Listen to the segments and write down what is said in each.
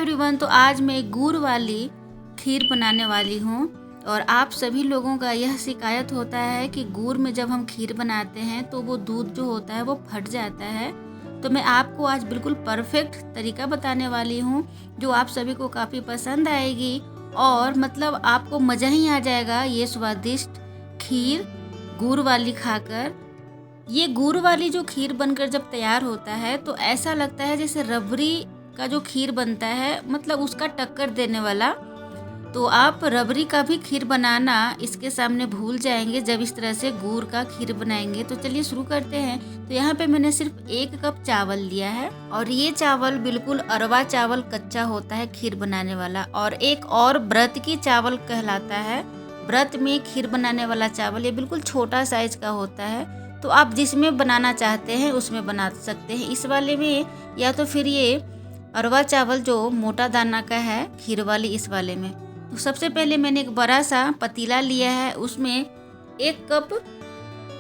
Everyone, तो आज मैं गुड़ वाली खीर बनाने वाली हूँ। और आप सभी लोगों का यह शिकायत होता है कि गुड़ में जब हम खीर बनाते हैं तो वो दूध जो होता है वो फट जाता है। तो मैं आपको आज बिल्कुल परफेक्ट तरीका बताने वाली हूँ जो आप सभी को काफ़ी पसंद आएगी और मतलब आपको मज़ा ही आ जाएगा ये स्वादिष्ट खीर गुड़ वाली खाकर। ये गुड़ वाली जो खीर बनकर जब तैयार होता है तो ऐसा लगता है जैसे रबड़ी का जो खीर बनता है, मतलब उसका टक्कर देने वाला। तो आप रबड़ी का भी खीर बनाना इसके सामने भूल जाएंगे जब इस तरह से गुड़ का खीर बनाएंगे। तो चलिए शुरू करते हैं। तो यहाँ पे मैंने सिर्फ 1 कप चावल लिया है और ये चावल बिल्कुल अरवा चावल कच्चा होता है खीर बनाने वाला। और एक और व्रत की चावल कहलाता है, व्रत में खीर बनाने वाला चावल, ये बिल्कुल छोटा साइज का होता है। तो आप जिसमें बनाना चाहते हैं उसमें बना सकते हैं, इस वाले में या तो फिर ये अरवा चावल जो मोटा दाना का है खीर वाली, इस वाले में। तो सबसे पहले मैंने एक बड़ा सा पतीला लिया है, उसमें 1 कप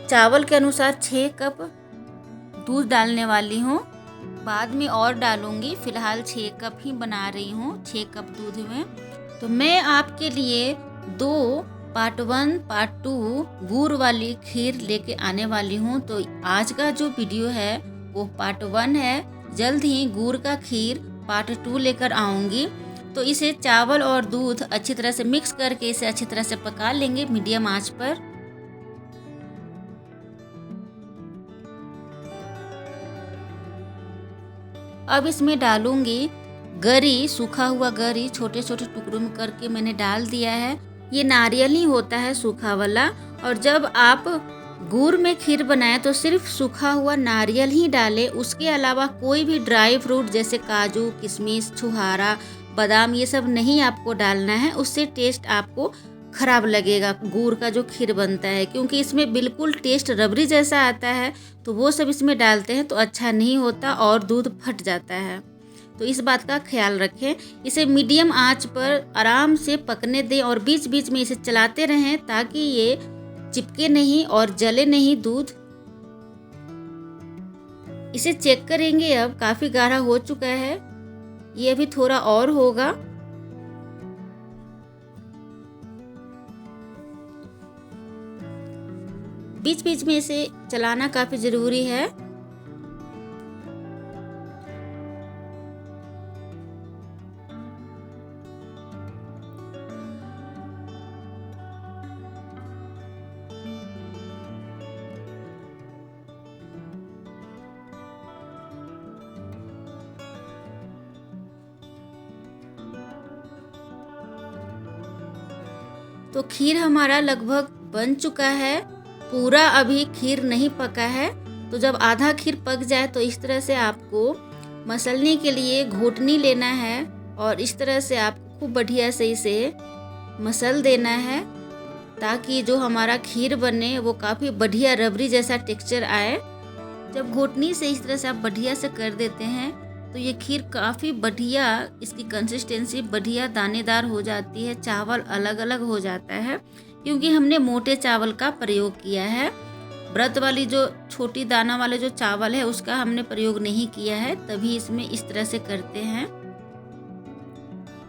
चावल के अनुसार 6 कप दूध डालने वाली हूँ। बाद में और डालूंगी, फिलहाल 6 कप ही बना रही हूँ 6 कप दूध में। तो मैं आपके लिए 2 पार्ट 1 पार्ट 2 गुड़ वाली खीर लेके आने वाली हूँ। तो आज का जो वीडियो है वो पार्ट 1 है, जल्द ही गुड़ का खीर पार्ट 2 लेकर आऊँगी। तो इसे चावल और दूध अच्छी तरह से मिक्स करके इसे अच्छी तरह से पका लेंगे मीडियम आंच पर। अब इसमें डालूंगी गरी, सूखा हुआ गरी छोटे छोटे टुकड़ों में करके मैंने डाल दिया है। ये नारियल ही होता है सूखा वाला। और जब आप गुड़ में खीर बनाएं तो सिर्फ सूखा हुआ नारियल ही डालें, उसके अलावा कोई भी ड्राई फ्रूट जैसे काजू, किशमिश, छुहारा, बादाम ये सब नहीं आपको डालना है। उससे टेस्ट आपको खराब लगेगा गुड़ का जो खीर बनता है, क्योंकि इसमें बिल्कुल टेस्ट रबड़ी जैसा आता है। तो वो सब इसमें डालते हैं तो अच्छा नहीं होता और दूध फट जाता है। तो इस बात का ख्याल रखें। इसे मीडियम आंच पर आराम से पकने दें और बीच बीच में इसे चलाते रहें ताकि ये चिपके नहीं और जले नहीं दूध। इसे चेक करेंगे, अब काफ़ी गाढ़ा हो चुका है, ये अभी थोड़ा और होगा। बीच बीच में इसे चलाना काफ़ी ज़रूरी है। तो खीर हमारा लगभग बन चुका है, पूरा अभी खीर नहीं पका है। तो जब आधा खीर पक जाए तो इस तरह से आपको मसलने के लिए घोटनी लेना है और इस तरह से आपको खूब बढ़िया से इसे मसल देना है ताकि जो हमारा खीर बने वो काफ़ी बढ़िया रबड़ी जैसा टेक्सचर आए। जब घोटनी से इस तरह से आप बढ़िया से कर देते हैं तो ये खीर काफ़ी बढ़िया, इसकी कंसिस्टेंसी बढ़िया दानेदार हो जाती है, चावल अलग अलग हो जाता है क्योंकि हमने मोटे चावल का प्रयोग किया है। व्रत वाली जो छोटी दाना वाले जो चावल है उसका हमने प्रयोग नहीं किया है, तभी इसमें इस तरह से करते हैं।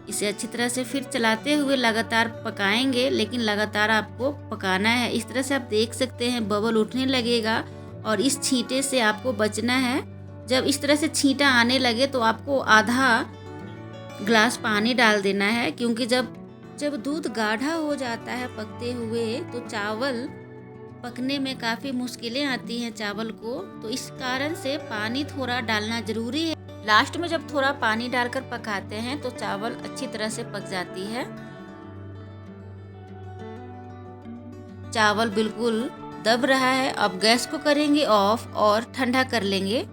इसे अच्छी तरह से फिर चलाते हुए लगातार पकाएंगे, लेकिन लगातार आपको पकाना है। इस तरह से आप देख सकते हैं बबल उठने लगेगा और इस छींटे से आपको बचना है। जब इस तरह से छींटा आने लगे तो आपको आधा ग्लास पानी डाल देना है, क्योंकि जब दूध गाढ़ा हो जाता है पकते हुए तो चावल पकने में काफ़ी मुश्किलें आती हैं चावल को। तो इस कारण से पानी थोड़ा डालना ज़रूरी है। लास्ट में जब थोड़ा पानी डालकर पकाते हैं तो चावल अच्छी तरह से पक जाती है। चावल बिल्कुल दब रहा है, अब गैस को करेंगे ऑफ और ठंडा कर लेंगे।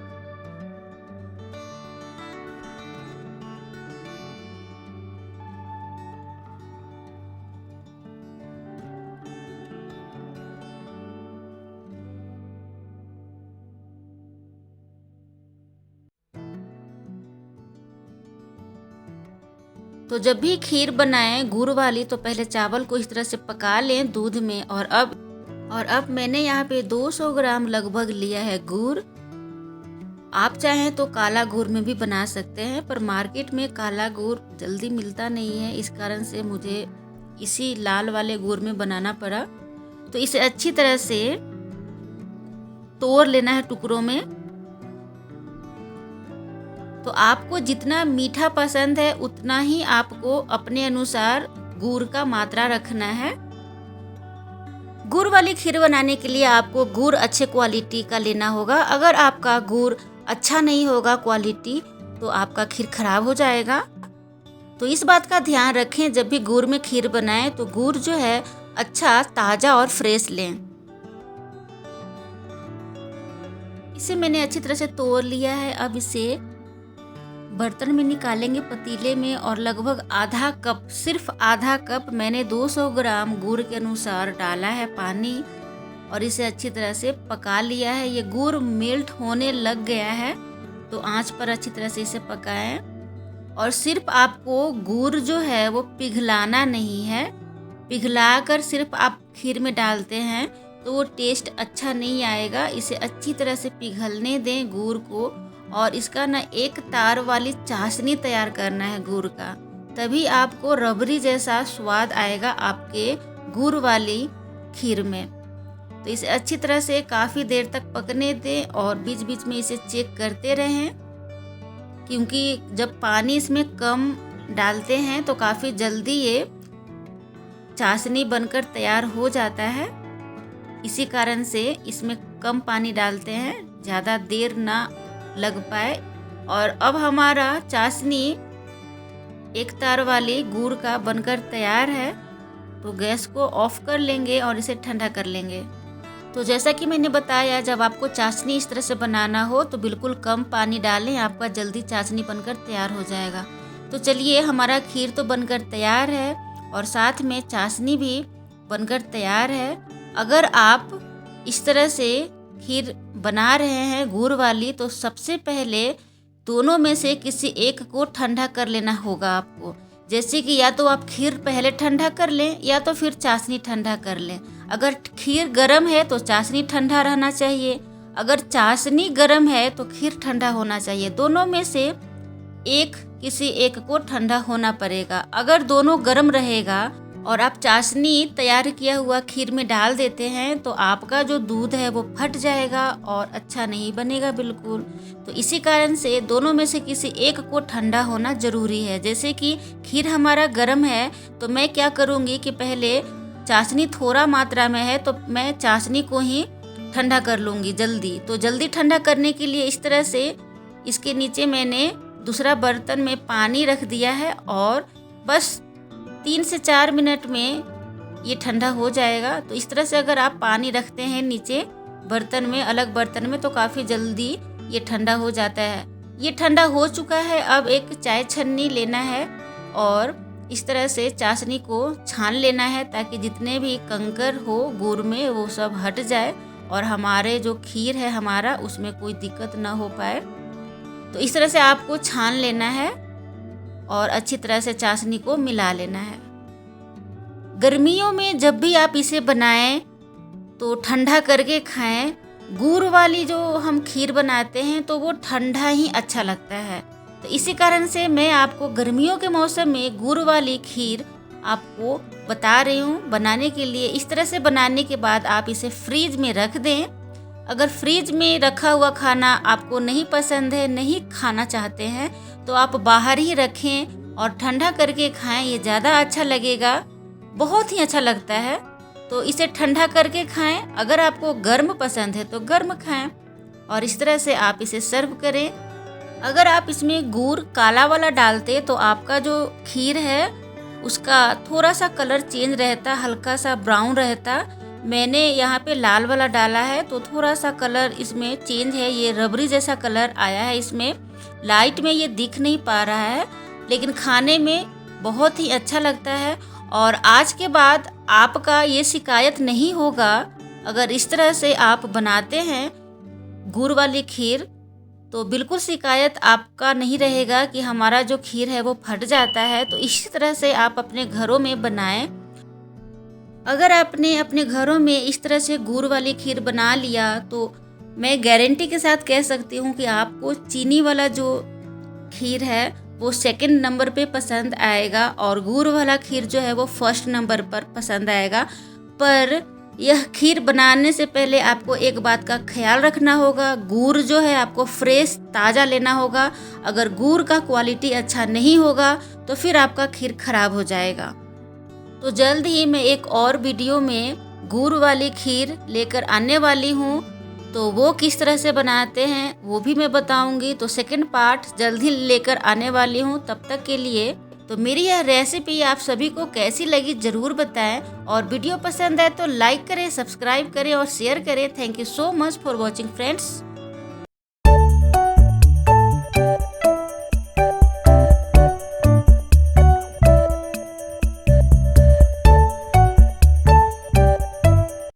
तो जब भी खीर बनाएं गुड़ वाली तो पहले चावल को इस तरह से पका लें दूध में। और अब मैंने यहाँ पे 200 ग्राम लगभग लिया है गुड़। आप चाहें तो काला गुड़ में भी बना सकते हैं, पर मार्केट में काला गुड़ जल्दी मिलता नहीं है, इस कारण से मुझे इसी लाल वाले गुड़ में बनाना पड़ा। तो इसे अच्छी तरह से तोड़ लेना है टुकड़ों में। तो आपको जितना मीठा पसंद है उतना ही आपको अपने अनुसार गुड़ का मात्रा रखना है। गुड़ वाली खीर बनाने के लिए आपको गुड़ अच्छे क्वालिटी का लेना होगा। अगर आपका गुड़ अच्छा नहीं होगा क्वालिटी, तो आपका खीर खराब हो जाएगा। तो इस बात का ध्यान रखें, जब भी गुड़ में खीर बनाएं तो गुड़ जो है अच्छा ताज़ा और फ्रेश लें। इसे मैंने अच्छी तरह से तोड़ लिया है। अब इसे बर्तन में निकालेंगे, पतीले में, और लगभग आधा कप, सिर्फ आधा कप मैंने 200 ग्राम गुड़ के अनुसार डाला है पानी, और इसे अच्छी तरह से पका लिया है। ये गुड़ मेल्ट होने लग गया है, तो आंच पर अच्छी तरह से इसे पकाएं। और सिर्फ आपको गुड़ जो है वो पिघलाना नहीं है। पिघलाकर सिर्फ आप खीर में डालते हैं तो वो टेस्ट अच्छा नहीं आएगा। इसे अच्छी तरह से पिघलने दें गुड़ को, और इसका ना एक तार वाली चाशनी तैयार करना है गुड़ का, तभी आपको रबड़ी जैसा स्वाद आएगा आपके गुड़ वाली खीर में। तो इसे अच्छी तरह से काफ़ी देर तक पकने दें, और बीच बीच में इसे चेक करते रहें, क्योंकि जब पानी इसमें कम डालते हैं तो काफ़ी जल्दी ये चाशनी बनकर तैयार हो जाता है। इसी कारण से इसमें कम पानी डालते हैं, ज़्यादा देर ना लग पाए। और अब हमारा चाशनी एक तार वाली गुड़ का बनकर तैयार है, तो गैस को ऑफ कर लेंगे और इसे ठंडा कर लेंगे। तो जैसा कि मैंने बताया, जब आपको चाशनी इस तरह से बनाना हो तो बिल्कुल कम पानी डालें, आपका जल्दी चाशनी बनकर तैयार हो जाएगा। तो चलिए, हमारा खीर तो बनकर तैयार है और साथ में चाशनी भी बनकर तैयार है। अगर आप इस तरह से खीर बना रहे हैं गुड़ वाली, तो सबसे पहले दोनों में से किसी एक को ठंडा कर लेना होगा आपको। जैसे कि या तो आप खीर पहले ठंडा कर लें या तो फिर चाशनी ठंडा कर लें। अगर खीर गर्म है तो चाशनी ठंडा रहना चाहिए, अगर चाशनी गर्म है तो खीर ठंडा होना चाहिए। दोनों में से किसी एक को ठंडा होना पड़ेगा। अगर दोनों गर्म रहेगा और आप चाशनी तैयार किया हुआ खीर में डाल देते हैं तो आपका जो दूध है वो फट जाएगा और अच्छा नहीं बनेगा बिल्कुल। तो इसी कारण से दोनों में से किसी एक को ठंडा होना ज़रूरी है। जैसे कि खीर हमारा गर्म है तो मैं क्या करूँगी कि पहले चाशनी थोड़ा मात्रा में है तो मैं चाशनी को ही ठंडा कर लूँगी जल्दी। तो जल्दी ठंडा करने के लिए इस तरह से इसके नीचे मैंने दूसरा बर्तन में पानी रख दिया है और बस 3 से 4 मिनट में ये ठंडा हो जाएगा। तो इस तरह से अगर आप पानी रखते हैं नीचे बर्तन में, अलग बर्तन में, तो काफ़ी जल्दी ये ठंडा हो जाता है। ये ठंडा हो चुका है। अब एक चाय छन्नी लेना है और इस तरह से चाशनी को छान लेना है ताकि जितने भी कंकर हो गुड़ में वो सब हट जाए और हमारे जो खीर है हमारा उसमें कोई दिक्कत ना हो पाए। तो इस तरह से आपको छान लेना है और अच्छी तरह से चाशनी को मिला लेना है। गर्मियों में जब भी आप इसे बनाएं तो ठंडा करके खाएं। गुड़ वाली जो हम खीर बनाते हैं तो वो ठंडा ही अच्छा लगता है। तो इसी कारण से मैं आपको गर्मियों के मौसम में गुड़ वाली खीर आपको बता रही हूँ बनाने के लिए। इस तरह से बनाने के बाद आप इसे फ्रीज में रख दें। अगर फ्रीज में रखा हुआ खाना आपको नहीं पसंद है, नहीं खाना चाहते हैं, तो आप बाहर ही रखें और ठंडा करके खाएं, ये ज़्यादा अच्छा लगेगा, बहुत ही अच्छा लगता है। तो इसे ठंडा करके खाएं। अगर आपको गर्म पसंद है तो गर्म खाएं और इस तरह से आप इसे सर्व करें। अगर आप इसमें गुड़ काला वाला डालते तो आपका जो खीर है उसका थोड़ा सा कलर चेंज रहता, हल्का सा ब्राउन रहता। मैंने यहाँ पे लाल वाला डाला है तो थोड़ा सा कलर इसमें चेंज है, ये रबड़ी जैसा कलर आया है। इसमें लाइट में ये दिख नहीं पा रहा है लेकिन खाने में बहुत ही अच्छा लगता है। और आज के बाद आपका ये शिकायत नहीं होगा। अगर इस तरह से आप बनाते हैं गुड़ वाली खीर तो बिल्कुल शिकायत आपका नहीं रहेगा कि हमारा जो खीर है वो फट जाता है। तो इसी तरह से आप अपने घरों में बनाएं। अगर आपने अपने घरों में इस तरह से गुड़ वाली खीर बना लिया तो मैं गारंटी के साथ कह सकती हूँ कि आपको चीनी वाला जो खीर है वो सेकंड नंबर पे पसंद आएगा और गुड़ वाला खीर जो है वो फर्स्ट नंबर पर पसंद आएगा। पर यह खीर बनाने से पहले आपको एक बात का ख्याल रखना होगा, गुड़ जो है आपको फ्रेश ताज़ा लेना होगा। अगर गुड़ का क्वालिटी अच्छा नहीं होगा तो फिर आपका खीर खराब हो जाएगा। तो जल्द ही मैं एक और वीडियो में गुड़ वाली खीर लेकर आने वाली हूँ, तो वो किस तरह से बनाते हैं वो भी मैं बताऊंगी। तो सेकंड पार्ट जल्द ही लेकर आने वाली हूँ। तब तक के लिए तो मेरी यह रेसिपी आप सभी को कैसी लगी ज़रूर बताएं, और वीडियो पसंद आए तो लाइक करें, सब्सक्राइब करें और शेयर करें। Thank you so much for watching friends.